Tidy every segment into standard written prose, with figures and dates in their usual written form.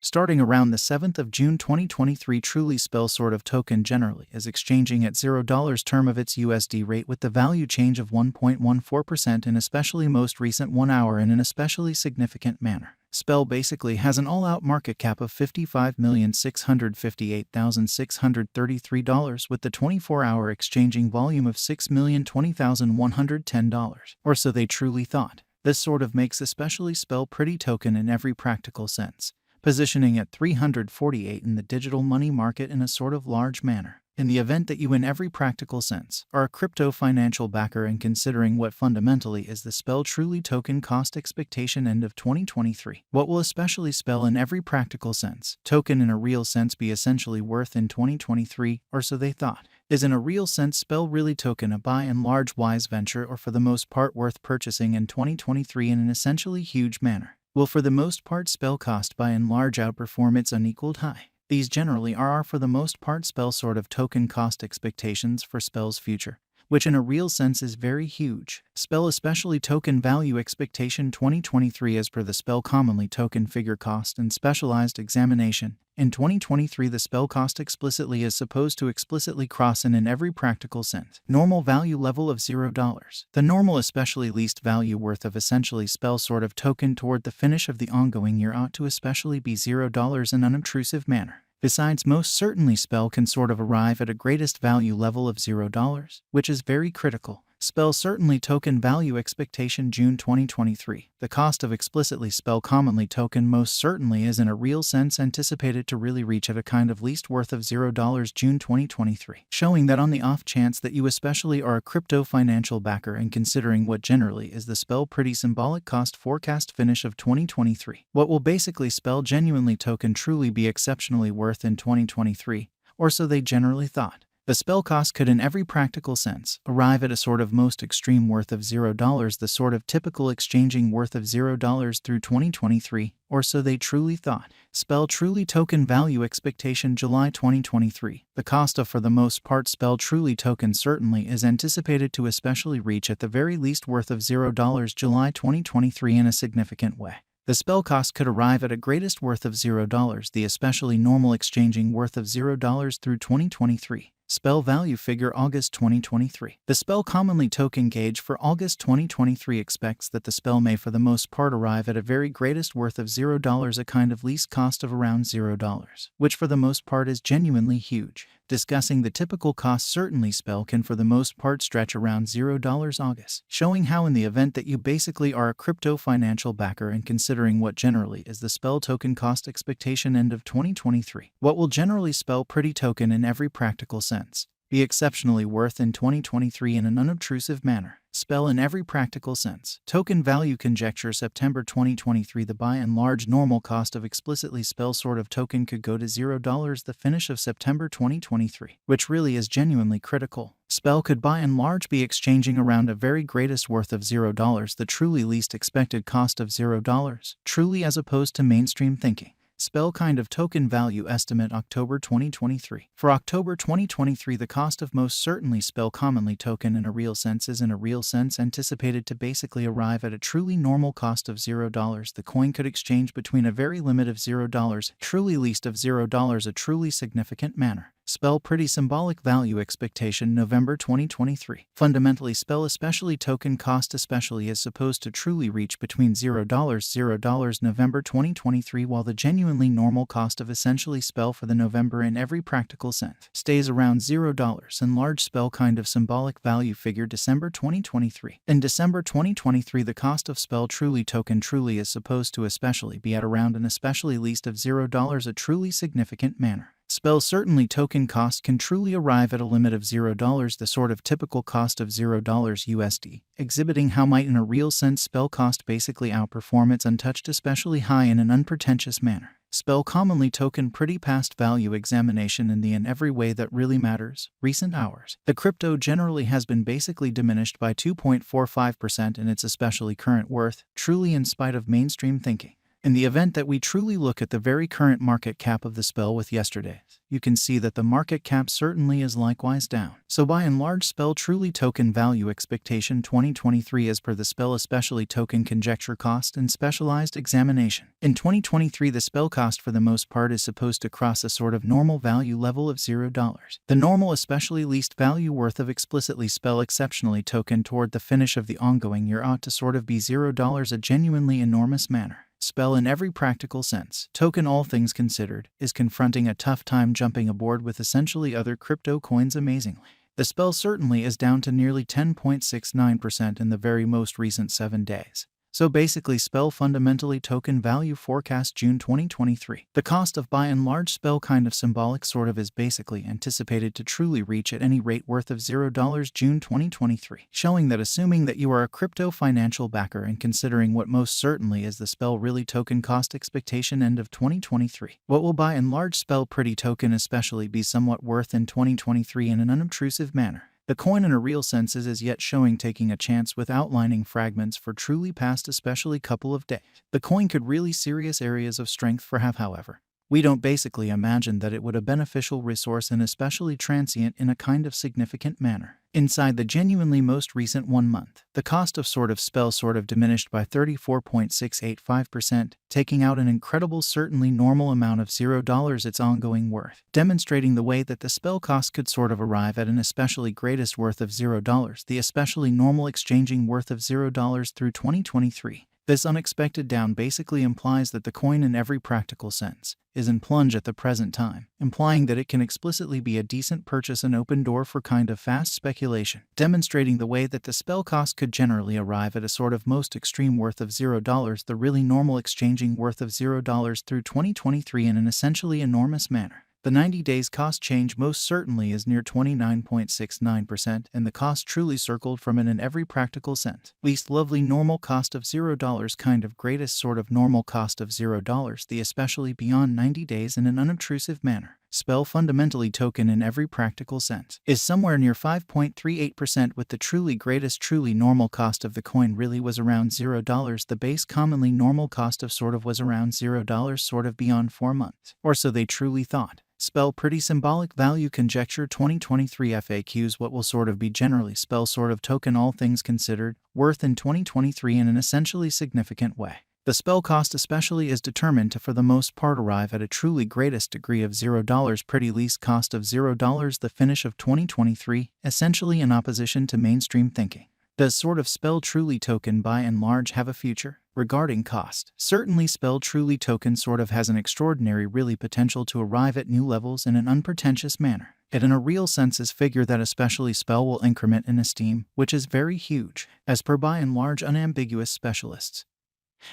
Starting around the 7th of June 2023, Truly Spell sort of token generally is exchanging at $0 term of its USD rate with the value change of 1.14% in especially most recent 1 hour in an especially significant manner. Spell basically has an all-out market cap of $55,658,633 with the 24-hour exchanging volume of $6,020,110, or so they truly thought. This sort of makes especially Spell pretty token in every practical sense, positioning at 348 in the digital money market in a sort of large manner. In the event that you in every practical sense are a crypto financial backer and considering what fundamentally is the Spell Truly token cost expectation end of 2023, what will especially Spell in every practical sense token in a real sense be essentially worth in 2023, or so they thought? Is in a real sense Spell really token a by and large wise venture or for the most part worth purchasing in 2023 in an essentially huge manner? Will for the most part Spell cost by and large outperform its unequaled high? These generally are for the most part Spell sort of token cost expectations for Spell's future, which in a real sense is very huge. Spell especially token value expectation 2023 as per the Spell commonly token figure cost and specialized examination. In 2023 the Spell cost explicitly is supposed to explicitly cross in every practical sense normal value level of $0. The normal especially least value worth of essentially Spell sort of token toward the finish of the ongoing year ought to especially be $0 in unobtrusive manner. Besides, most certainly Spell can sort of arrive at a greatest value level of $0, which is very critical. Spell certainly token value expectation June 2023. The cost of explicitly Spell commonly token most certainly is in a real sense anticipated to really reach at a kind of least worth of $0 June 2023, showing that on the off chance that you especially are a crypto financial backer and considering what generally is the Spell pretty symbolic cost forecast finish of 2023, what will basically Spell genuinely token truly be exceptionally worth in 2023, or so they generally thought. The Spell cost could in every practical sense arrive at a sort of most extreme worth of $0, the sort of typical exchanging worth of $0 through 2023, or so they truly thought. Spell Truly token value expectation July 2023. The cost of for the most part Spell Truly token certainly is anticipated to especially reach at the very least worth of $0 July 2023 in a significant way. The Spell cost could arrive at a greatest worth of $0, the especially normal exchanging worth of $0 through 2023. Spell value figure August 2023. The Spell commonly token gauge for August 2023 expects that the Spell may for the most part arrive at a very greatest worth of $0, a kind of least cost of around $0, which for the most part is genuinely huge. Discussing the typical cost, certainly Spell can for the most part stretch around $0 August, showing how in the event that you basically are a crypto financial backer and considering what generally is the Spell token cost expectation end of 2023, what will generally Spell pretty token in every practical sense be exceptionally worth in 2023 in an unobtrusive manner. Spell in every practical sense. Token value conjecture September 2023. The by and large normal cost of explicitly Spell sort of token could go to $0 the finish of September 2023, which really is genuinely critical. Spell could by and large be exchanging around a very greatest worth of $0, the truly least expected cost of $0, truly as opposed to mainstream thinking. Spell kind of token value estimate October 2023. For October 2023, the cost of most certainly Spell commonly token in a real sense is in a real sense anticipated to basically arrive at a truly normal cost of $0. The coin could exchange between a very limit of $0, truly least of $0, a truly significant manner. Spell pretty symbolic value expectation November 2023. Fundamentally Spell especially token cost especially is supposed to truly reach between $0 November 2023, while the genuinely normal cost of essentially Spell for the November in every practical sense stays around $0 and large Spell kind of symbolic value figure December 2023. In December 2023 the cost of Spell Truly token truly is supposed to especially be at around an especially least of $0, a truly significant manner. Spell certainly token cost can truly arrive at a limit of $0, the sort of typical cost of $0 USD, exhibiting how might in a real sense Spell cost basically outperform its untouched especially high in an unpretentious manner. Spell commonly token pretty past value examination in every way that really matters. Recent hours. The crypto generally has been basically diminished by 2.45% in its especially current worth, truly in spite of mainstream thinking. In the event that we truly look at the very current market cap of the spell with yesterday's, you can see that the market cap certainly is likewise down. So by and large, spell truly token value expectation 2023 as per the spell, especially token conjecture cost and specialized examination. In 2023, the spell cost for the most part is supposed to cross a sort of normal value level of $0. The normal, especially least value worth of explicitly spell exceptionally token toward the finish of the ongoing year ought to sort of be $0, a genuinely enormous manner. Spell in every practical sense, token all things considered, is confronting a tough time jumping aboard with essentially other crypto coins amazingly. The spell certainly is down to nearly 10.69% in the very most recent 7 days. So basically, spell fundamentally token value forecast June 2023. The cost of by and large spell kind of symbolic sort of is basically anticipated to truly reach at any rate worth of $0 June 2023, showing that assuming that you are a crypto financial backer and considering what most certainly is the spell really token cost expectation end of 2023, what will by and large spell pretty token especially be somewhat worth in 2023 in an unobtrusive manner. The coin in a real sense is as yet showing taking a chance with outlining fragments for truly past especially couple of days. The coin could really serious areas of strength for have, however. We don't basically imagine that it would a beneficial resource and especially transient in a kind of significant manner. Inside the genuinely most recent 1 month, the cost of sort of spell sort of diminished by 34.685%, taking out an incredible certainly normal amount of $0 its ongoing worth, demonstrating the way that the spell cost could sort of arrive at an especially greatest worth of $0, the especially normal exchanging worth of $0 through 2023. This unexpected down basically implies that the coin in every practical sense is in plunge at the present time, implying that it can explicitly be a decent purchase and open door for kind of fast speculation, demonstrating the way that the spell cost could generally arrive at a sort of most extreme worth of $0, the really normal exchanging worth of $0 through 2023 in an essentially enormous manner. The 90 days cost change most certainly is near 29.69%, and the cost truly circled from it in every practical sense. Least lovely normal cost of $0 kind of greatest sort of normal cost of $0, the especially beyond 90 days in an unobtrusive manner. Spell fundamentally token in every practical sense is somewhere near 5.38%, with the truly greatest truly normal cost of the coin really was around $0. The base commonly normal cost of sort of was around $0 sort of beyond 4 months, or so they truly thought. Spell pretty symbolic value conjecture 2023 FAQs what will sort of be generally spell sort of token all things considered worth in 2023 in an essentially significant way. The spell cost especially is determined to for the most part arrive at a truly greatest degree of $0 pretty least cost of $0 the finish of 2023, essentially in opposition to mainstream thinking. Does sort of spell truly token by and large have a future? Regarding cost, certainly spell truly token sort of has an extraordinary really potential to arrive at new levels in an unpretentious manner. It in a real sense is figure that especially spell will increment in esteem, which is very huge, as per by and large unambiguous specialists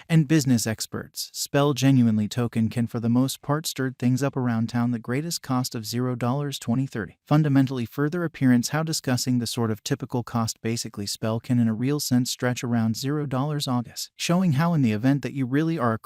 and business experts. Spell genuinely token can for the most part stirred things up around town. The greatest cost of $0 2030. Fundamentally further appearance how discussing the sort of typical cost basically spell can in a real sense stretch around $0 August, showing how in the event that you really are a